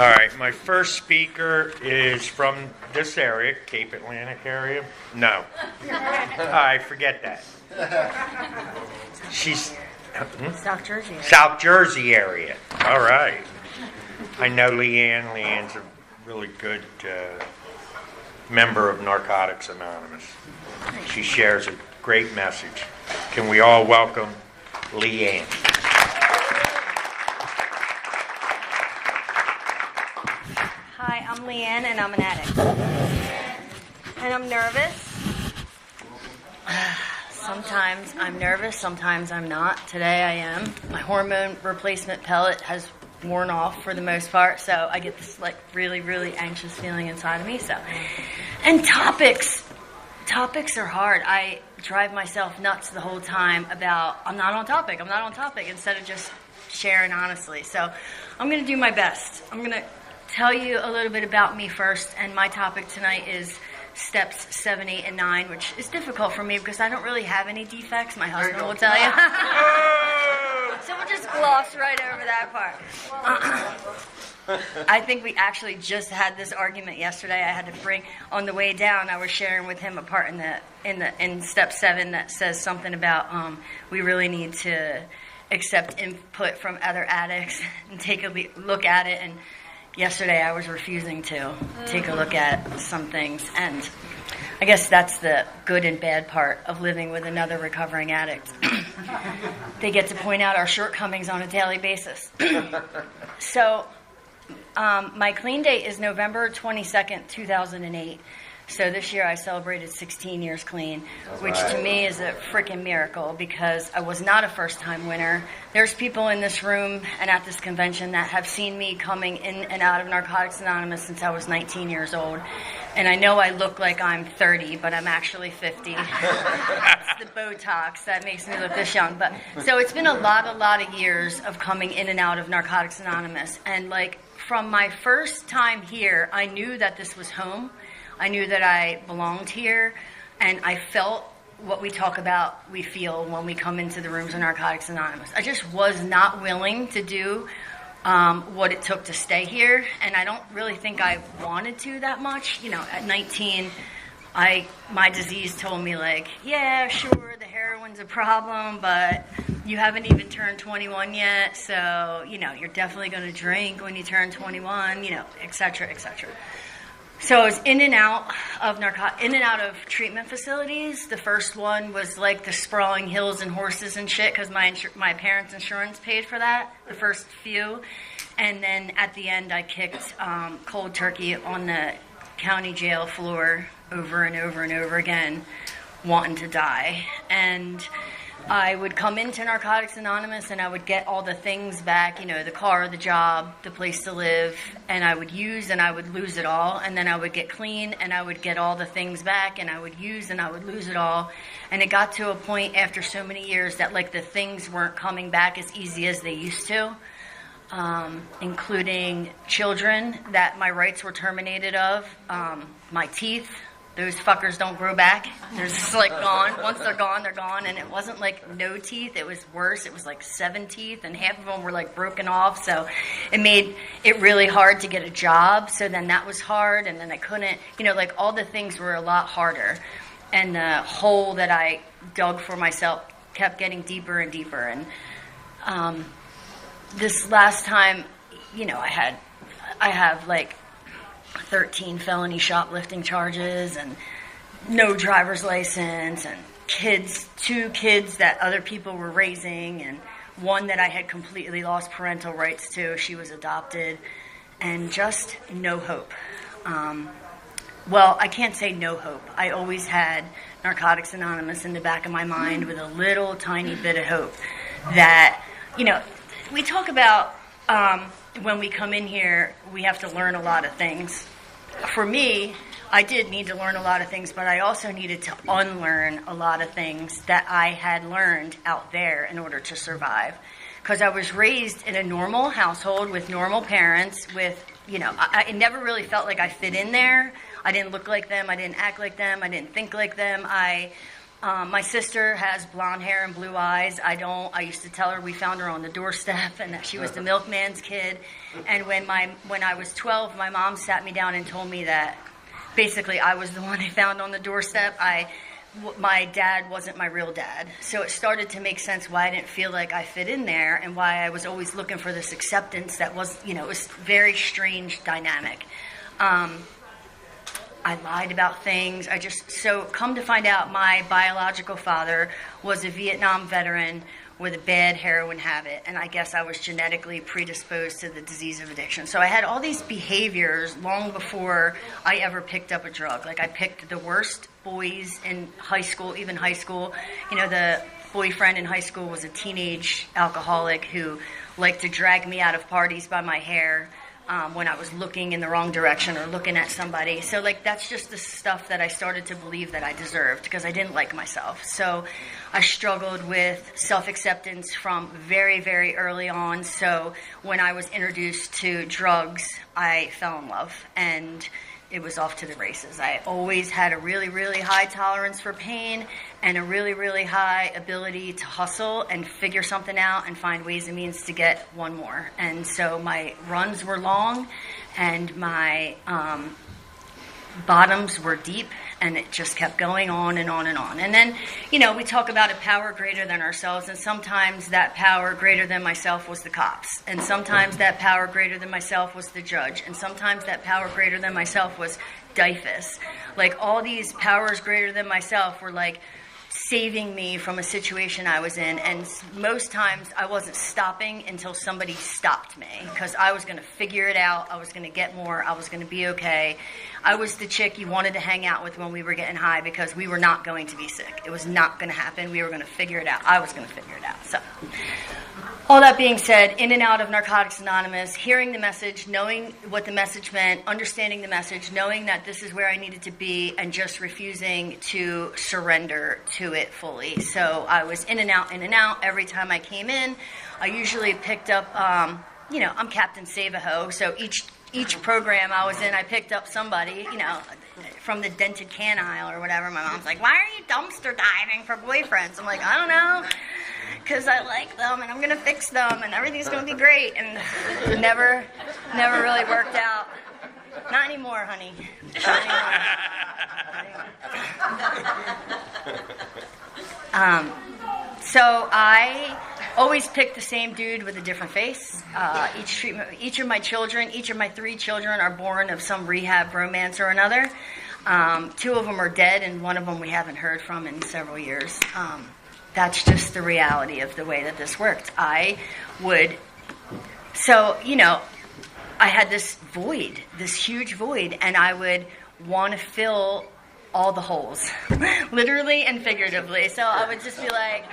All right, my first speaker is from this area, Cape Atlantic area. No, I forget that. She's South Jersey. South Jersey area. All right. I know Leann. Leann's a really good member of Narcotics Anonymous. She shares a great message. Can we all welcome Leann? Hi, I'm Leann, and I'm an addict. And I'm nervous. Sometimes I'm nervous, sometimes I'm not. Today I am. My hormone replacement pellet has worn off for the most part, so I get this like really, really anxious feeling inside of me. And topics are hard. I drive myself nuts the whole time about I'm not on topic, instead of just sharing honestly. So I'm going to do my best. I'm going to tell you a little bit about me first, and my topic tonight is steps 7, 8, and 9, which is difficult for me because I don't really have any defects. My husband will tell you. So we'll just gloss right over that part. I think we actually just had this argument yesterday. I had to bring on the way down. I was sharing with him a part in step 7 that says something about we really need to accept input from other addicts and take a look at it. And yesterday I was refusing to take a look at some things, and I guess that's the good and bad part of living with another recovering addict. They get to point out our shortcomings on a daily basis. So my clean date is November 22nd, 2008. So this year I celebrated 16 years clean, which to me is a freaking miracle because I was not a first-time winner. There's people in this room and at this convention that have seen me coming in and out of Narcotics Anonymous since I was 19 years old. And I know I look like I'm 30, but I'm actually 50. That's the Botox that makes me look this young. But so it's been a lot of years of coming in and out of Narcotics Anonymous. And like from my first time here, I knew that this was home. I knew that I belonged here, and I felt what we talk about, we feel when we come into the rooms of Narcotics Anonymous. I just was not willing to do what it took to stay here, and I don't really think I wanted to that much. You know, at 19, my disease told me, like, yeah, sure, the heroin's a problem, but you haven't even turned 21 yet, so, you know, you're definitely going to drink when you turn 21, you know, et cetera, et cetera. So I was in and out of treatment facilities. The first one was like the sprawling hills and horses and shit because my parents' insurance paid for that, the first few. And then at the end, I kicked cold turkey on the county jail floor over and over and over again, wanting to die. And I would come into Narcotics Anonymous and I would get all the things back, you know, the car, the job, the place to live, and I would use and I would lose it all. And then I would get clean and I would get all the things back and I would use and I would lose it all. And it got to a point after so many years that like the things weren't coming back as easy as they used to, including children that my rights were terminated of, my teeth. Those fuckers don't grow back. They're just like gone. Once they're gone, they're gone. And it wasn't like no teeth. It was worse. It was like 7 teeth, and half of them were like broken off. So it made it really hard to get a job. So then that was hard. And then I couldn't, you know, like all the things were a lot harder. And the hole that I dug for myself kept getting deeper and deeper. And this last time, you know, I have like 13 felony shoplifting charges and no driver's license and two kids that other people were raising and one that I had completely lost parental rights to. She was adopted and just no hope. Well, I can't say no hope. I always had Narcotics Anonymous in the back of my mind with a little tiny bit of hope that, you know, we talk about when we come in here, we have to learn a lot of things. For me, I did need to learn a lot of things, but I also needed to unlearn a lot of things that I had learned out there in order to survive. Because I was raised in a normal household with normal parents with, you know, I never really felt like I fit in there. I didn't look like them. I didn't act like them. I didn't think like them. I My sister has blonde hair and blue eyes. I don't. I used to tell her we found her on the doorstep and that she was the milkman's kid. And when I was 12, my mom sat me down and told me that basically I was the one they found on the doorstep. My dad wasn't my real dad. So it started to make sense why I didn't feel like I fit in there and why I was always looking for this acceptance that was, it was very strange dynamic. I lied about things. So come to find out, my biological father was a Vietnam veteran with a bad heroin habit, and I guess I was genetically predisposed to the disease of addiction. So I had all these behaviors long before I ever picked up a drug. Like I picked the worst boys in high school, even high school. The boyfriend in high school was a teenage alcoholic who liked to drag me out of parties by my hair. When I was looking in the wrong direction or looking at somebody. So, that's just the stuff that I started to believe that I deserved because I didn't like myself. So I struggled with self-acceptance from very, very early on. So when I was introduced to drugs, I fell in love, and it was off to the races. I always had a really, really high tolerance for pain and a really, really high ability to hustle and figure something out and find ways and means to get one more. And so my runs were long and my bottoms were deep, and it just kept going on and on and on. And then, we talk about a power greater than ourselves, and sometimes that power greater than myself was the cops, and sometimes that power greater than myself was the judge, and sometimes that power greater than myself was DIFUS. All these powers greater than myself were saving me from a situation I was in, and most times I wasn't stopping until somebody stopped me because I was going to figure it out. I was going to get more. I was going to be okay. I was the chick you wanted to hang out with when we were getting high because we were not going to be sick. It was not going to happen. We were going to figure it out. I was going to figure it out. So all that being said, in and out of Narcotics Anonymous, hearing the message, knowing what the message meant, understanding the message, knowing that this is where I needed to be, and just refusing to surrender to it fully. So I was in and out every time I came in. I usually picked up, I'm Captain Save-A-Ho, so each program I was in, I picked up somebody, from the dented can aisle or whatever. My mom's like, why are you dumpster diving for boyfriends? I'm like, I don't know. Because I like them, and I'm going to fix them, and everything's going to be great. And never really worked out. Not anymore, honey. Not anymore. So I always pick the same dude with a different face. Each of my 3 children are born of some rehab romance or another. 2 of them are dead, and one of them we haven't heard from in several years. That's just the reality of the way that this worked. I had this void, this huge void, and I would want to fill all the holes, literally and figuratively. So I would just be like,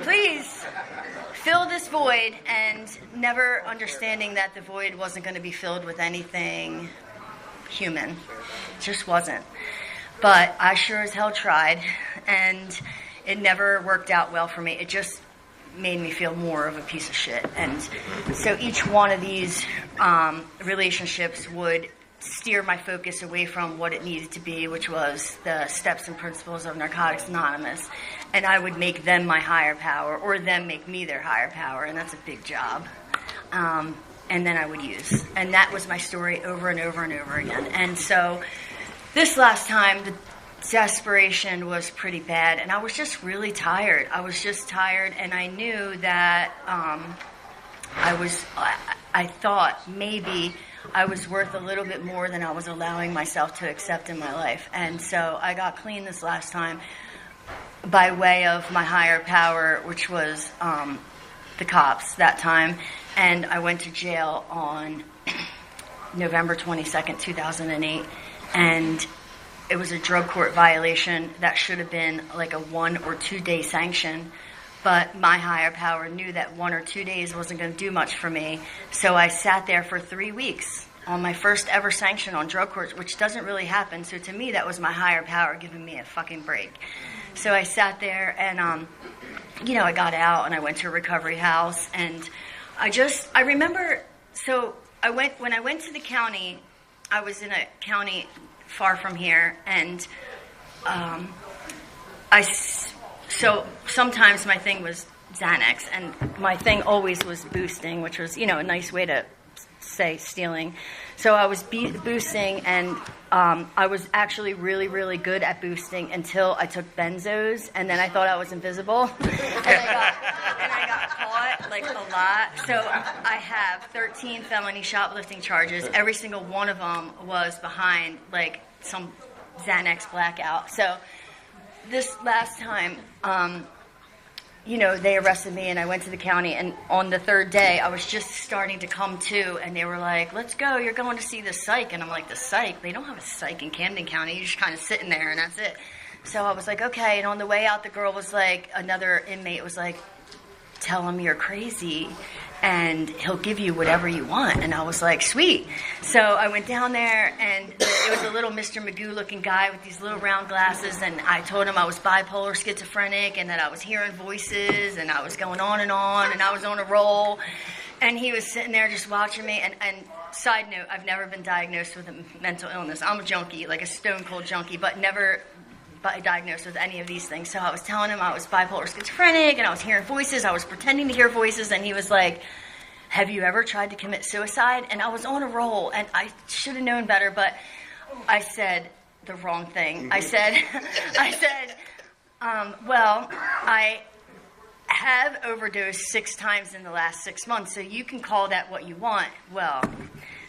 please fill this void, and never understanding that the void wasn't going to be filled with anything human. It just wasn't. But I sure as hell tried, and it never worked out well for me. It just made me feel more of a piece of shit. And so each one of these relationships would steer my focus away from what it needed to be, which was the steps and principles of Narcotics Anonymous. And I would make them my higher power, or them make me their higher power, and that's a big job. And then I would use. And that was my story over and over and over again. And so this last time, the desperation was pretty bad, and I was just really tired. And I knew that I thought maybe I was worth a little bit more than I was allowing myself to accept in my life. And so I got clean this last time by way of my higher power, which was the cops that time. And I went to jail on November 22nd, 2008, and it was a drug court violation that should have been like a 1 or 2 day sanction, but my higher power knew that 1 or 2 days wasn't going to do much for me, so I sat there for 3 weeks on my first ever sanction on drug courts, which doesn't really happen, so to me that was my higher power giving me a fucking break. So I sat there, and I got out, and I went to a recovery house, and I remember, so when I went to the county, I was in a county far from here, and So sometimes my thing was Xanax, and my thing always was boosting, which was, a nice way to say stealing. So I was boosting, and I was actually really, really good at boosting until I took benzos, and then I thought I was invisible, and I got caught like a lot. So I have 13 felony shoplifting charges. Every single one of them was behind like some Xanax blackout. So this last time, they arrested me, and I went to the county, and on the third day, I was just starting to come to, and they were like, let's go, you're going to see the psych. And I'm like, the psych? They don't have a psych in Camden County. You're just kind of sitting there, and that's it. So I was like, okay. And on the way out, the girl was like, another inmate was like, tell him you're crazy, and he'll give you whatever you want. And I was like, sweet. So I went down there, and it was a little Mr. Magoo-looking guy with these little round glasses, and I told him I was bipolar schizophrenic and that I was hearing voices, and I was going on, and I was on a roll. And he was sitting there just watching me. And side note, I've never been diagnosed with a mental illness. I'm a junkie, like a stone-cold junkie, but never diagnosed with any of these things. So I was telling him I was bipolar schizophrenic, and I was hearing voices. I was pretending to hear voices, and he was like, have you ever tried to commit suicide? And I was on a roll, and I should have known better, but I said the wrong thing. I said, well, I have overdosed 6 times in the last 6 months, so you can call that what you want. Well,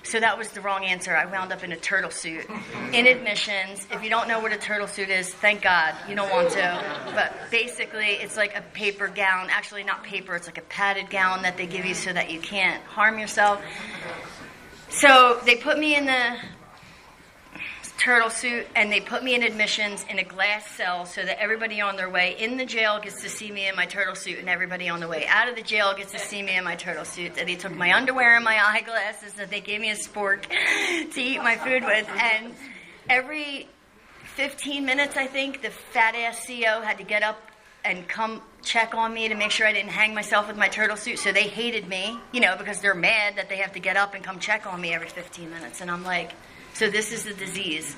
so that was the wrong answer. I wound up in a turtle suit. In admissions, if you don't know what a turtle suit is, thank God, you don't want to. But basically, it's like a paper gown. Actually, not paper, it's like a padded gown that they give you so that you can't harm yourself. So they put me in the turtle suit, and they put me in admissions in a glass cell so that everybody on their way in the jail gets to see me in my turtle suit, and everybody on the way out of the jail gets to see me in my turtle suit. And they took my underwear and my eyeglasses, and they gave me a spork to eat my food with. And every 15 minutes, I think, the fat-ass CO had to get up and come check on me to make sure I didn't hang myself with my turtle suit. So they hated me, because they're mad that they have to get up and come check on me every 15 minutes. And I'm like, so this is the disease.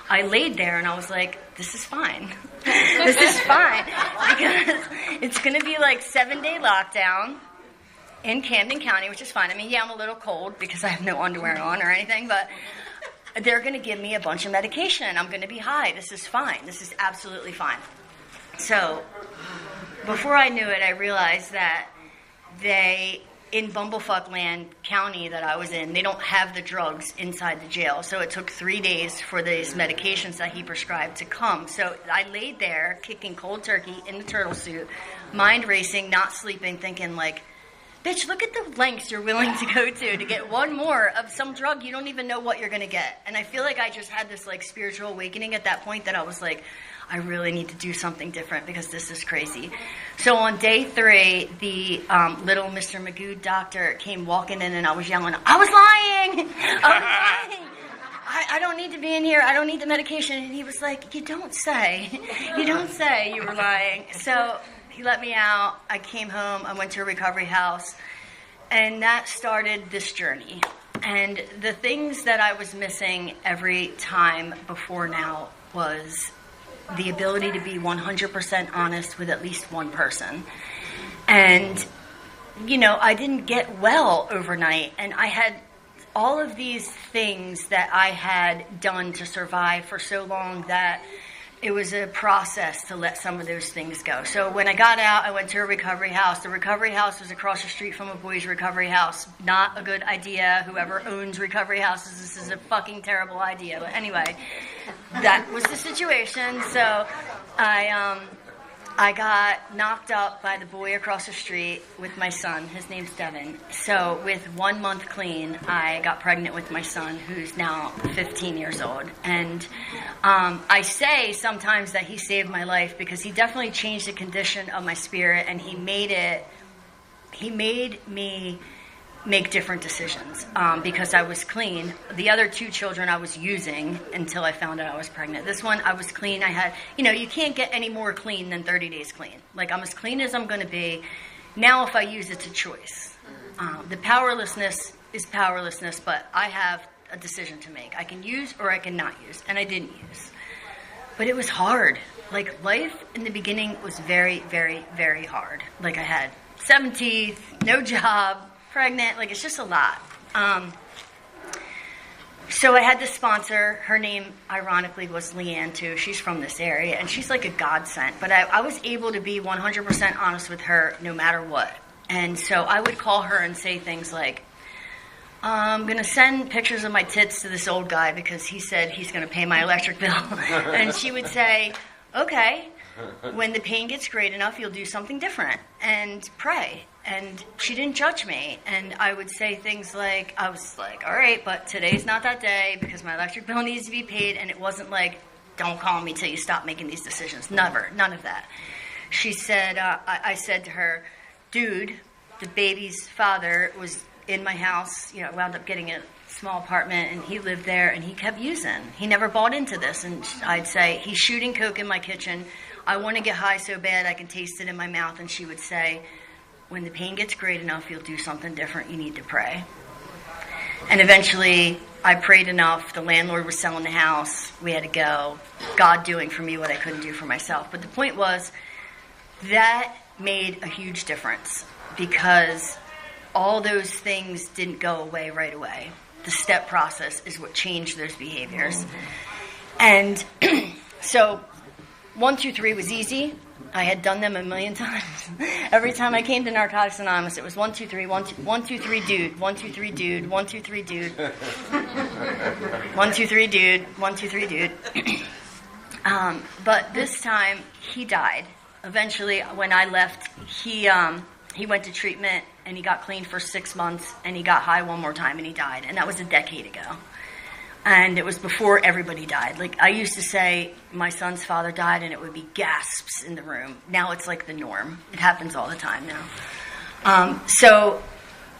I laid there, and I was like, this is fine. This is fine. Because it's going to be like 7-day lockdown in Camden County, which is fine. I mean, yeah, I'm a little cold because I have no underwear on or anything, but they're going to give me a bunch of medication. I'm going to be high. This is fine. This is absolutely fine. So before I knew it, I realized that in Bumblefuck Land County that I was in, they don't have the drugs inside the jail. So it took 3 days for these medications that he prescribed to come. So I laid there kicking cold turkey in the turtle suit, mind racing, not sleeping, thinking like, bitch, look at the lengths you're willing to go to get one more of some drug you don't even know what you're going to get. And I feel like I just had this like spiritual awakening at that point that I was like, I really need to do something different because this is crazy. So on day 3, the little Mr. Magoo doctor came walking in, and I was yelling, I was lying! I was lying! I don't need to be in here. I don't need the medication. And he was like, you don't say. You don't say you were lying. So he let me out. I came home. I went to a recovery house. And that started this journey. And the things that I was missing every time before now was the ability to be 100% honest with at least one person. And, I didn't get well overnight. And I had all of these things that I had done to survive for so long that it was a process to let some of those things go. So when I got out, I went to a recovery house. The recovery house was across the street from a boys' recovery house. Not a good idea. Whoever owns recovery houses, this is a fucking terrible idea. But anyway, that was the situation. So I got knocked up by the boy across the street with my son. His name's Devin. So with 1 month clean, I got pregnant with my son, who's now 15 years old. And I say sometimes that he saved my life because he definitely changed the condition of my spirit, and he made me make different decisions because I was clean. The other 2 children I was using until I found out I was pregnant. This one, I was clean. I had, you can't get any more clean than 30 days clean. Like, I'm as clean as I'm going to be. Now, if I use, it's a choice. The powerlessness is powerlessness, but I have a decision to make. I can use or I can not use, and I didn't use. But it was hard. Like, life in the beginning was very, very, very hard. Like, I had 7 teeth, no job, pregnant. Like, it's just a lot. So I had this sponsor. Her name, ironically, was Leann, too. She's from this area, and she's like a godsend. But I was able to be 100% honest with her no matter what. And so I would call her and say things like, I'm going to send pictures of my tits to this old guy because he said he's going to pay my electric bill. And she would say, okay, when the pain gets great enough, you'll do something different and pray. And she didn't judge me. And I would say things like, I was like, all right, but today's not that day because my electric bill needs to be paid. And it wasn't like, don't call me till you stop making these decisions. Never, none of that. She said, I said to her, dude, the baby's father was in my house, wound up getting a small apartment, and he lived there, and he kept using. He never bought into this. And I'd say, he's shooting coke in my kitchen. I want to get high so bad I can taste it in my mouth. And she would say, when the pain gets great enough, you'll do something different. You need to pray. And eventually, I prayed enough. The landlord was selling the house. We had to go. God doing for me what I couldn't do for myself. But the point was, that made a huge difference because all those things didn't go away right away. The step process is what changed those behaviors. And so 1, 2, 3 was easy. I had done them a million times. Every time I came to Narcotics Anonymous, it was 1, 2, 3, 1, 2, 3, dude, 1, 2, 3, dude, 1, 2, 3, dude, 1, 2, 3, dude, 1, 2, 3, dude. But this time, he died. Eventually, when I left, he went to treatment, and he got clean for 6 months, and he got high one more time, and he died. And that was a decade ago. And it was before everybody died. Like, I used to say my son's father died, and it would be gasps in the room. Now it's like the norm. It happens all the time now. So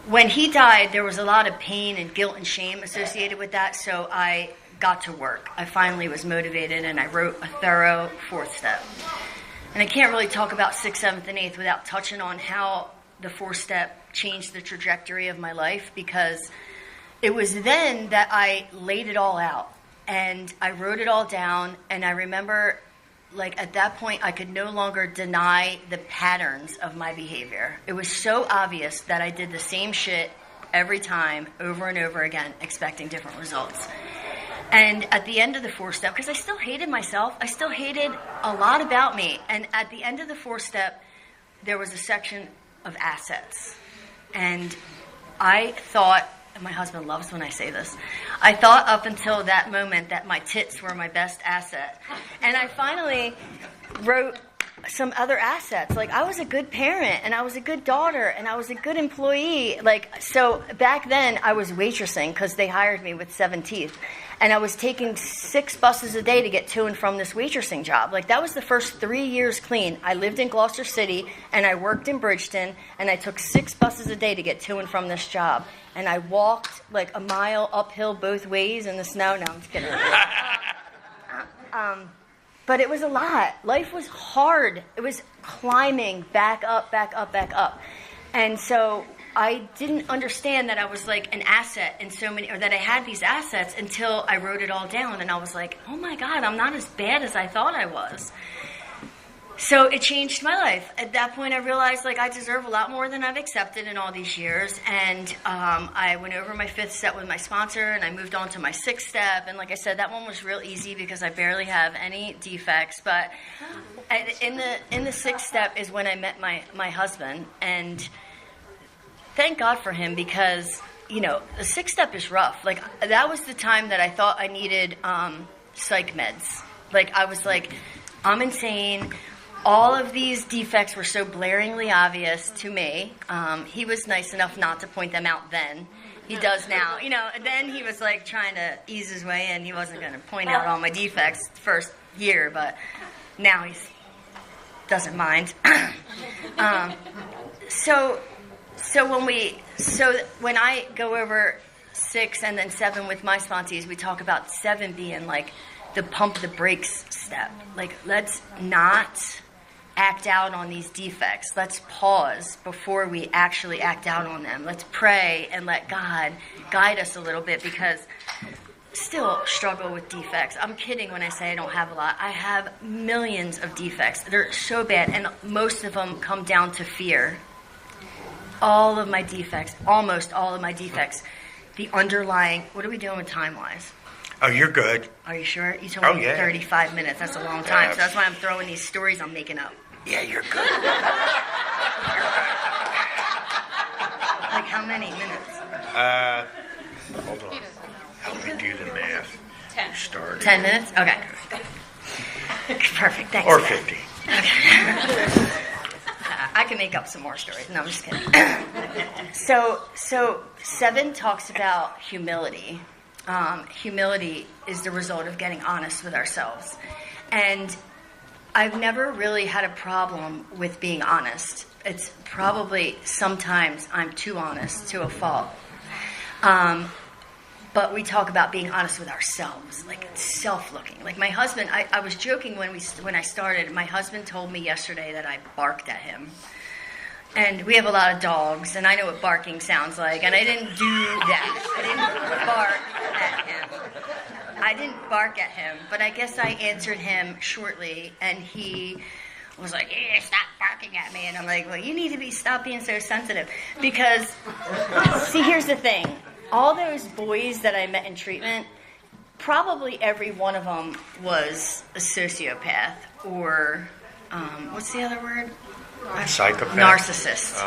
when he died, there was a lot of pain and guilt and shame associated with that, so I got to work. I finally was motivated, and I wrote a thorough 4th step. And I can't really talk about 6th, 7th, and 8th without touching on how the 4th step changed the trajectory of my life, because it was then that I laid it all out. And I wrote it all down, and I remember, like, at that point, I could no longer deny the patterns of my behavior. It was so obvious that I did the same shit every time, over and over again, expecting different results. And at the end of the 4th step, because I still hated myself, I still hated a lot about me. And at the end of the 4th step, there was a section of assets. And I thought, and my husband loves when I say this, I thought up until that moment that my tits were my best asset. And I finally wrote some other assets. Like, I was a good parent, and I was a good daughter, and I was a good employee. Like, so back then I was waitressing because they hired me with 7 teeth. And I was taking 6 buses a day to get to and from this waitressing job. Like, that was the first 3 years clean. I lived in Gloucester City, and I worked in Bridgeton, and I took 6 buses a day to get to and from this job. And I walked, like, a mile uphill both ways in the snow. No, I'm just kidding. But it was a lot. Life was hard. It was climbing back up, back up, back up. And so I didn't understand that I was like an asset in so many, or that I had these assets until I wrote it all down. And I was like, oh my God, I'm not as bad as I thought I was. So it changed my life. At that point, I realized, like, I deserve a lot more than I've accepted in all these years. And I went over my 5th step with my sponsor, and I moved on to my 6th step. And like I said, that one was real easy because I barely have any defects. But in the 6th step is when I met my husband. And thank God for him, because, the 6th step is rough. Like, that was the time that I thought I needed psych meds. Like, I was like, I'm insane. All of these defects were so blaringly obvious to me. He was nice enough not to point them out then. He does now. Then he was like trying to ease his way in. He wasn't going to point out all my defects the first year, but now he doesn't mind. So when I go over 6 and then 7 with my sponsees, we talk about 7 being like the pump the brakes step. Like, let's not act out on these defects. Let's pause before we actually act out on them. Let's pray and let God guide us a little bit, because still struggle with defects. I'm kidding when I say I don't have a lot. I have millions of defects. They're so bad, and most of them come down to fear. All of my defects, almost all of my defects, the underlying, what are we doing with time-wise? Oh, you're good. Are you sure? You told me yeah. 35 minutes. That's a long time. So that's why I'm throwing these stories I'm making up. Yeah, you're good. Like how many minutes? Hold on. Help me do the math. 10. Started. 10 minutes? Okay. Perfect. Thanks. Or Matt. 50. I can make up some more stories. No, I'm just kidding. So 7 talks about humility. Humility is the result of getting honest with ourselves. And I've never really had a problem with being honest. It's probably sometimes I'm too honest to a fault. But we talk about being honest with ourselves, like self-looking. Like my husband, I was joking when I started. My husband told me yesterday that I barked at him. And we have a lot of dogs, and I know what barking sounds like. And I didn't do that. I didn't bark at him. I didn't bark at him, but I guess I answered him shortly, and he was like, "Yeah, stop barking at me." And I'm like, "Well, you need to stop being so sensitive." Because, see, here's the thing. All those boys that I met in treatment, probably every one of them was a sociopath or, what's the other word? Psychopath? Narcissist.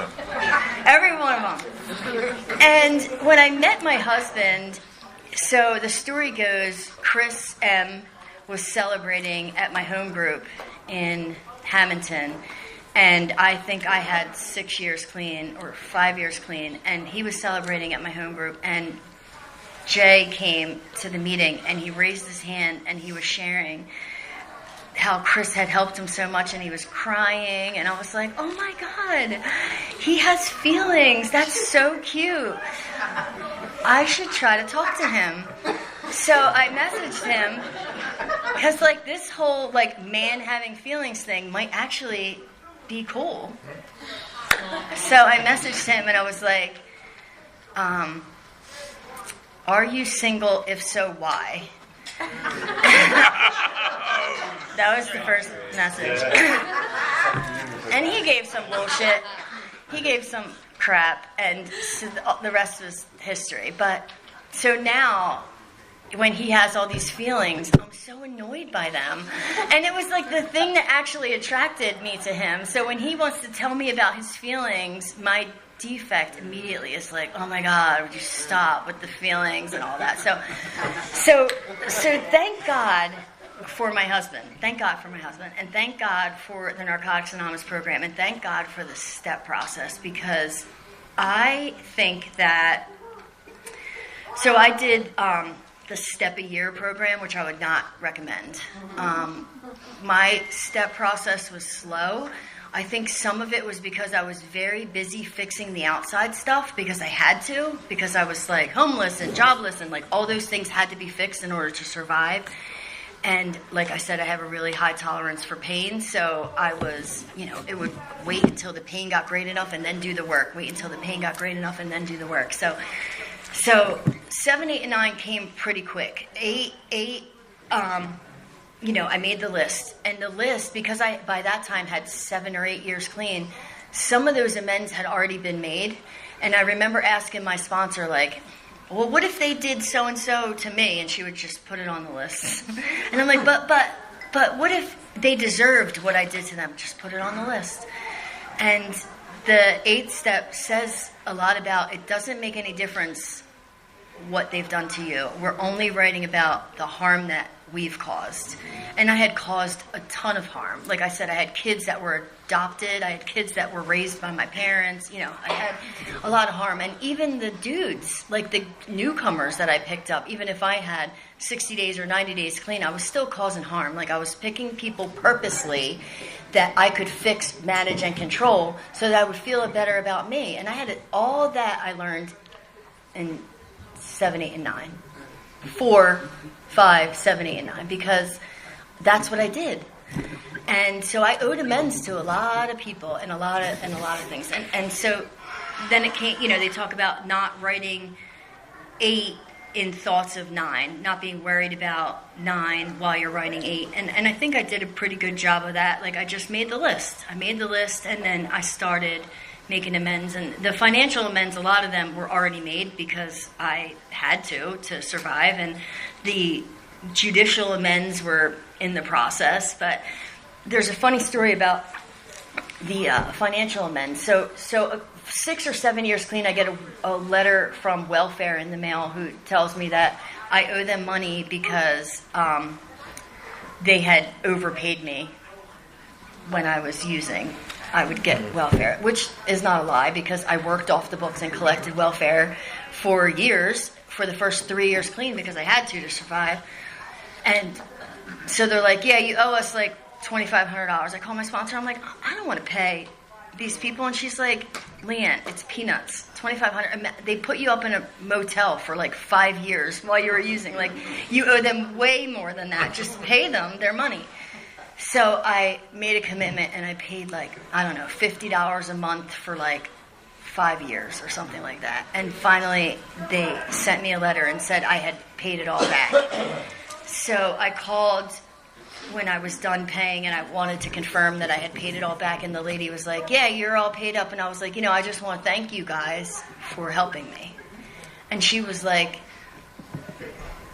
Every one of them. And when I met my husband, so the story goes, Chris M. was celebrating at my home group in Hamilton, and I think I had 6 years clean or 5 years clean, and he was celebrating at my home group, and Jay came to the meeting, and he raised his hand, and he was sharing how Chris had helped him so much, and he was crying, and I was like, oh my God, he has feelings. That's so cute. I should try to talk to him. So I messaged him, because like this whole like man having feelings thing might actually be cool. So I messaged him, and I was like, are you single? If so, why? That was the first message. And he gave some bullshit. He gave some crap, and so the rest was history. But so now, when he has all these feelings, I'm so annoyed by them. And it was like the thing that actually attracted me to him. So when he wants to tell me about his feelings, my defect immediately is like, oh my God, would you stop with the feelings and all that? So thank God for my husband. Thank God for my husband. And thank God for the Narcotics Anonymous program. And thank God for the STEP process, because I think that, so I did the Step a Year program, which I would not recommend. My STEP process was slow. I think some of it was because I was very busy fixing the outside stuff, because I had to, because I was like homeless and jobless, and like all those things had to be fixed in order to survive. And like I said, I have a really high tolerance for pain, so I was, it would wait until the pain got great enough and then do the work. Wait until the pain got great enough and then do the work. So 7, 8, and 9 came pretty quick. 8, I made the list. And the list, because I, by that time, had 7 or 8 years clean, some of those amends had already been made. And I remember asking my sponsor, like, well, what if they did so-and-so to me? And she would just put it on the list. And I'm like, but what if they deserved what I did to them? Just put it on the list. And the 8th step says a lot about, it doesn't make any difference what they've done to you. We're only writing about the harm that we've caused. And I had caused a ton of harm. Like I said, I had kids that were adopted. I had kids that were raised by my parents. I had a lot of harm. And even the dudes, like the newcomers that I picked up, even if I had 60 days or 90 days clean, I was still causing harm. Like I was picking people purposely that I could fix, manage, and control so that I would feel better about me. And I had all that I learned in 7, 8, and 9. 4, 5, 7, 8, and 9, because that's what I did. And so I owed amends to a lot of people and a lot of things. And so then it came, they talk about not writing 8 in thoughts of 9, not being worried about 9 while you're writing 8. And I think I did a pretty good job of that. Like, I just made the list. I made the list, and then I started making amends. And the financial amends, a lot of them were already made because I had to survive. And the judicial amends were in the process. But there's a funny story about the financial amends. So 6 or 7 years clean, I get a letter from welfare in the mail who tells me that I owe them money because they had overpaid me when I was using. I would get welfare, which is not a lie because I worked off the books and collected welfare for years, for the first 3 years clean because I had to survive. And so they're like, yeah, you owe us like $2,500. I call my sponsor. I'm like, I don't want to pay these people. And she's like, Leann, it's peanuts. $2,500. They put you up in a motel for like 5 years while you were using. Like, you owe them way more than that. Just pay them their money. So I made a commitment and I paid like, I don't know, $50 a month for like 5 years or something like that. And finally they sent me a letter and said I had paid it all back. So I called when I was done paying and I wanted to confirm that I had paid it all back, and the lady was like, yeah, you're all paid up. And I was like, I just want to thank you guys for helping me. And she was like,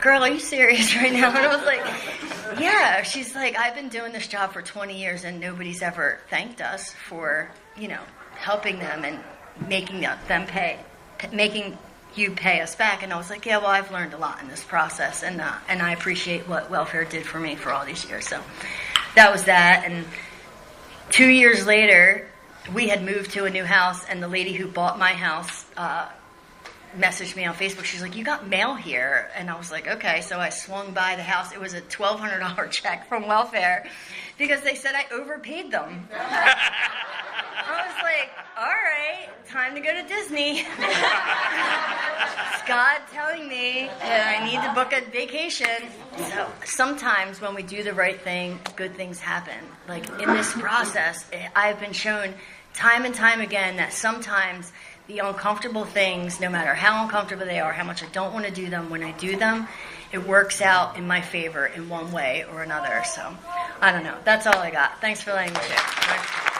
girl, are you serious right now? And I was like, yeah. She's like, I've been doing this job for 20 years and nobody's ever thanked us for, helping them and making them pay, making you pay us back. And I was like, yeah, well, I've learned a lot in this process, and I appreciate what welfare did for me for all these years. So that was that. And 2 years later, we had moved to a new house, and the lady who bought my house messaged me on Facebook. She's like, you got mail here. And I was like, okay. So I swung by the house. It was a $1,200 check from welfare because they said I overpaid them. I was like, all right, time to go to Disney. It's God telling me that I need to book a vacation. So sometimes when we do the right thing, good things happen. Like in this process, I've been shown time and time again that sometimes the uncomfortable things, no matter how uncomfortable they are, how much I don't want to do them, when I do them, it works out in my favor in one way or another. So, I don't know. That's all I got. Thanks for letting me share.